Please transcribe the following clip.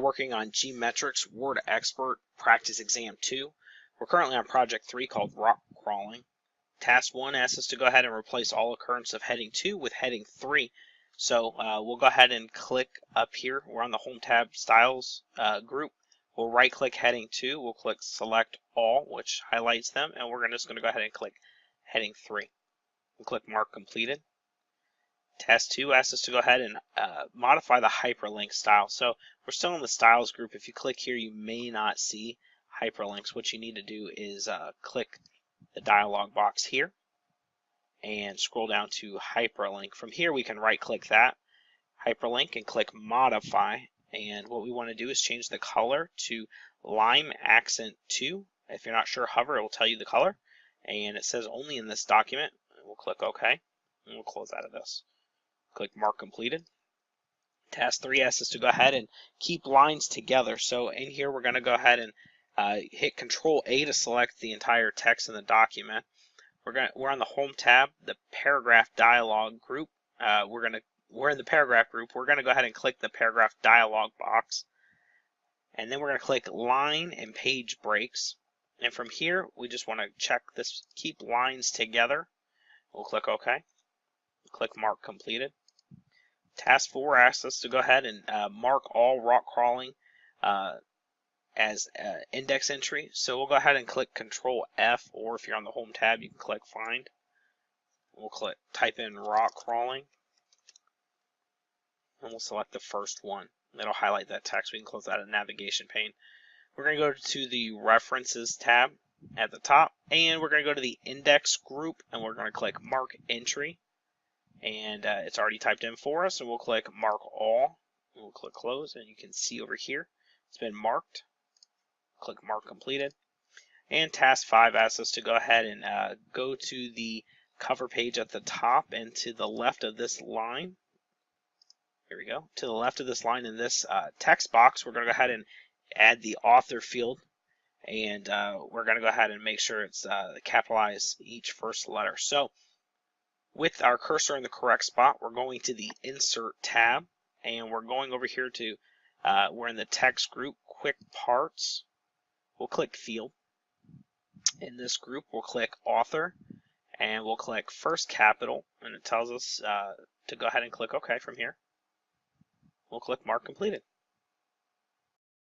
working on GMetrix Word Expert Practice Exam 2. We're currently on Project 3 called Rock Crawling. Task 1 asks us to go ahead and replace all occurrence of heading 2 with heading 3. So we'll go ahead and click up here. We're on the Home tab Styles group. We'll right click heading 2. We'll click Select All, which highlights them, and we're just going to go ahead and click heading 3. We'll click Mark Completed. Task 2 asks us to go ahead and modify the hyperlink style. So we're still in the styles group. If you click here, you may not see hyperlinks. What you need to do is click the dialog box here and scroll down to hyperlink. From here, we can right click that hyperlink and click modify. And what we want to do is change the color to lime accent 2. If you're not sure, hover, it will tell you the color. And it says only in this document. We'll click OK, and we'll close out of this. Click Mark Completed. Task 3 asks us to go ahead and keep lines together. So in here, we're going to go ahead and hit Control A to select the entire text in the document. We're on the Home tab, the Paragraph Dialog group. We're in the Paragraph group. We're going to go ahead and click the Paragraph Dialog box, and then we're going to click Line and Page Breaks. And from here, we just want to check this Keep Lines Together. We'll click OK. Click Mark Completed. Task 4 asks us to go ahead and mark all rock crawling as index entry. So we'll go ahead and click Control F, or if you're on the Home tab, you can click Find. We'll type in rock crawling, and we'll select the first one. That'll highlight that text. We can close out of the navigation pane. We're going to go to the References tab at the top, and we're going to go to the Index group, and we're going to click Mark Entry. And it's already typed in for us, and we'll click Mark All. We'll click Close, and you can see over here it's been marked. Click Mark Completed. And Task 5 asks us to go ahead and go to the cover page at the top, and to the left of this line, here we go, to the left of this line in this text box, we're going to go ahead and add the author field, and we're going to go ahead and make sure it's capitalize each first letter. So with our cursor in the correct spot, we're going to the Insert tab, and we're going over here to, we're in the text group, Quick Parts. We'll click Field. In this group, we'll click Author, and we'll click First Capital, and it tells us to go ahead and click OK from here. We'll click Mark Completed.